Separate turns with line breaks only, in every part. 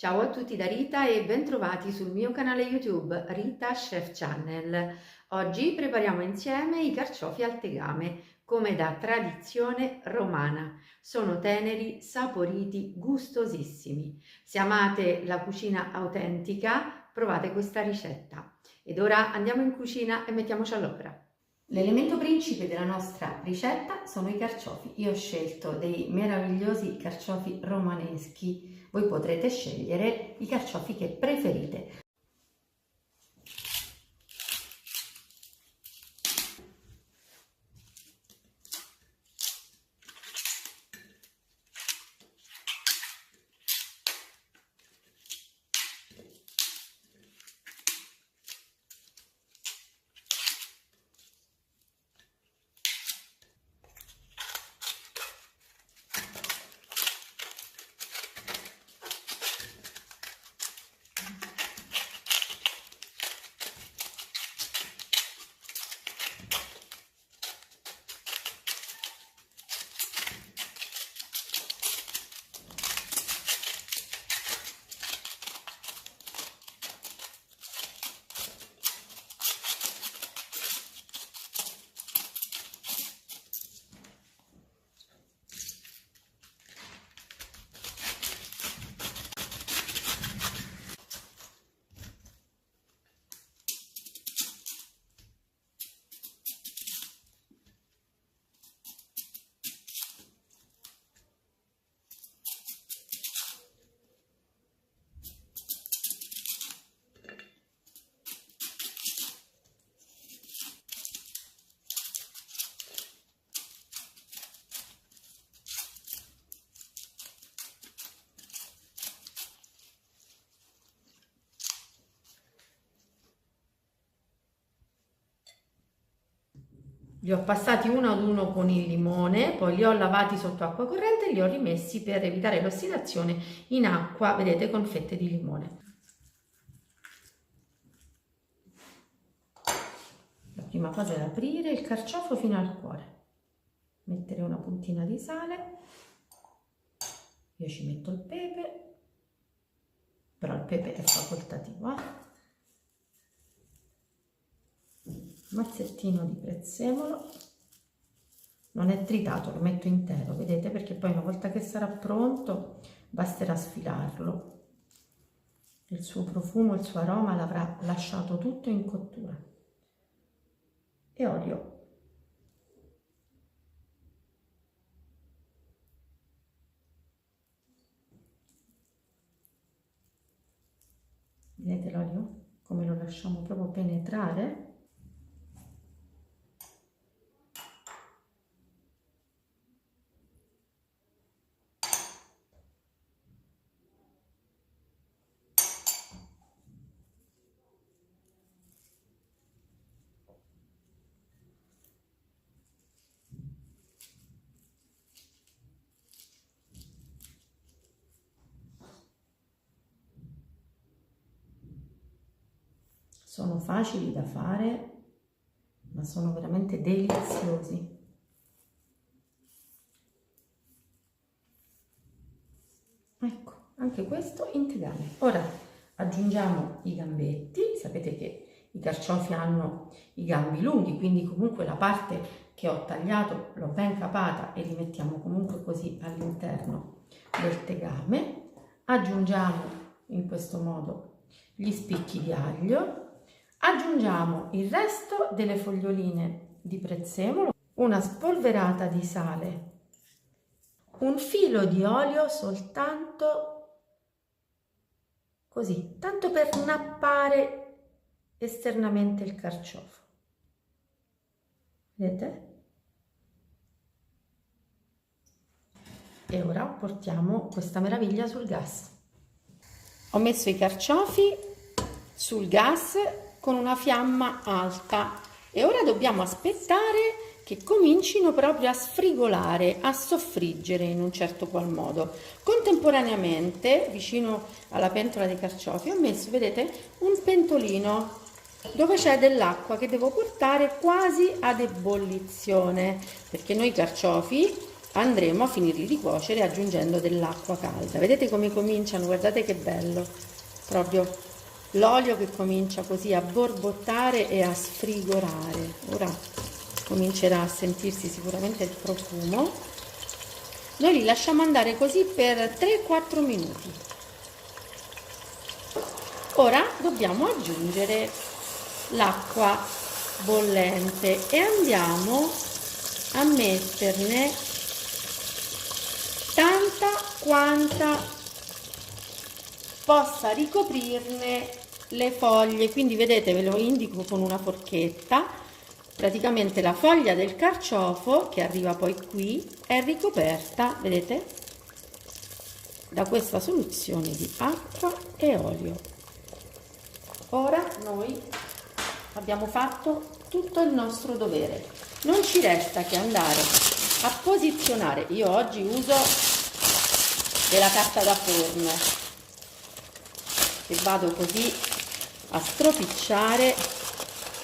Ciao a tutti da Rita e bentrovati sul mio canale YouTube Rita Chef Channel. Oggi prepariamo insieme i carciofi al tegame, come da tradizione romana. Sono teneri, saporiti, gustosissimi. Se amate la cucina autentica, provate questa ricetta. Ed ora andiamo in cucina e mettiamoci all'opera. L'elemento principe della nostra ricetta sono i carciofi. Io ho scelto dei meravigliosi carciofi romaneschi. Voi potrete scegliere i carciofi che preferite. Li ho passati uno ad uno con il limone, poi li ho lavati sotto acqua corrente e li ho rimessi per evitare l'ossidazione in acqua, vedete, con fette di limone. La prima cosa è aprire il carciofo fino al cuore, mettere una puntina di sale, io ci metto il pepe, però il pepe è facoltativo, mazzettino di prezzemolo, non è tritato, lo metto intero, vedete, perché poi una volta che sarà pronto basterà sfilarlo, il suo profumo, il suo aroma l'avrà lasciato tutto in cottura. E olio, vedete l'olio come lo lasciamo proprio penetrare. Sono facili da fare, ma sono veramente deliziosi. Ecco, anche questo in tegame. Ora aggiungiamo i gambetti. Sapete che i carciofi hanno i gambi lunghi, quindi comunque la parte che ho tagliato l'ho ben capata e li mettiamo comunque così all'interno del tegame. Aggiungiamo in questo modo gli spicchi di aglio. Aggiungiamo il resto delle foglioline di prezzemolo, una spolverata di sale, un filo di olio soltanto così, tanto per nappare esternamente il carciofo. Vedete? E ora portiamo questa meraviglia sul gas. Ho messo i carciofi sul gas con una fiamma alta e ora dobbiamo aspettare che comincino proprio a sfrigolare, a soffriggere in un certo qual modo. Contemporaneamente, vicino alla pentola dei carciofi, ho messo, vedete, un pentolino dove c'è dell'acqua che devo portare quasi ad ebollizione, perché noi i carciofi andremo a finirli di cuocere aggiungendo dell'acqua calda. Vedete come cominciano? Guardate che bello, proprio l'olio che comincia così a borbottare e a sfrigorare. Ora comincerà a sentirsi sicuramente il profumo. Noi li lasciamo andare così per 3-4 minuti. Ora dobbiamo aggiungere l'acqua bollente e andiamo a metterne tanta quanta possa ricoprirne le foglie. Quindi vedete, ve lo indico con una forchetta, praticamente la foglia del carciofo che arriva poi qui è ricoperta, vedete, da questa soluzione di acqua e olio. Ora noi abbiamo fatto tutto il nostro dovere, non ci resta che andare a posizionare. Io oggi uso della carta da forno che vado così a stropicciare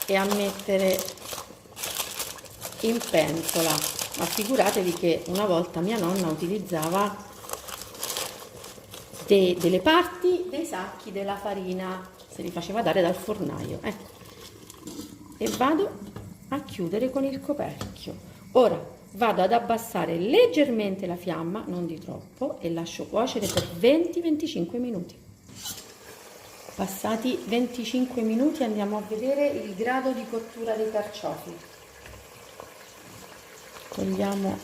e a mettere in pentola, ma figuratevi che una volta mia nonna utilizzava delle parti dei sacchi della farina, se li faceva dare dal fornaio, e vado a chiudere con il coperchio. Ora vado ad abbassare leggermente la fiamma, non di troppo, e lascio cuocere per 20-25 minuti. Passati 25 minuti andiamo a vedere il grado di cottura dei carciofi. Togliamo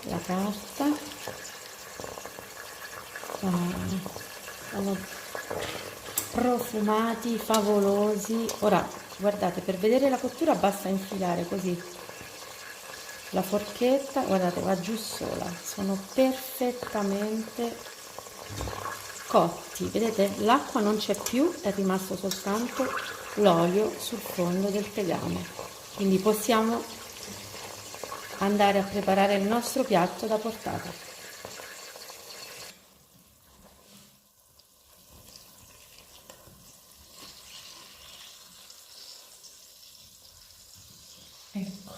la carta. Sono profumati, favolosi. Ora guardate, per vedere la cottura basta infilare così la forchetta, guardate, va giù sola, sono perfettamente cotti, vedete, l'acqua non c'è più, è rimasto soltanto l'olio sul fondo del tegame, quindi possiamo andare a preparare il nostro piatto da portata. Ecco,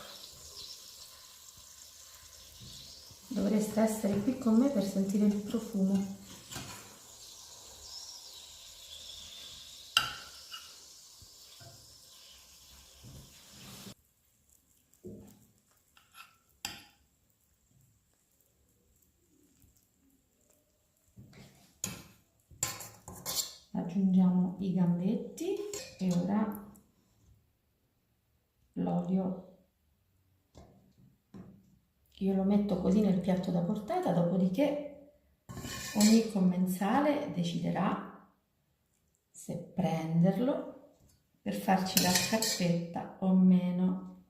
dovreste essere qui con me per sentire il profumo. Aggiungiamo i gambetti e ora l'olio. Io lo metto così nel piatto da portata, dopodiché ogni commensale deciderà se prenderlo per farci la scarpetta o meno.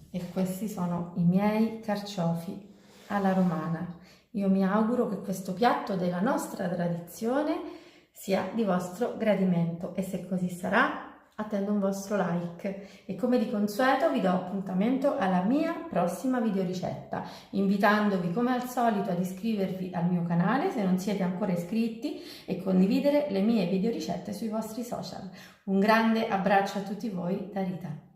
E questi sono i miei carciofi alla romana. Io mi auguro che questo piatto della nostra tradizione sia di vostro gradimento e se così sarà attendo un vostro like e come di consueto vi do appuntamento alla mia prossima videoricetta, invitandovi come al solito ad iscrivervi al mio canale se non siete ancora iscritti e condividere le mie videoricette sui vostri social. Un grande abbraccio a tutti voi da Rita.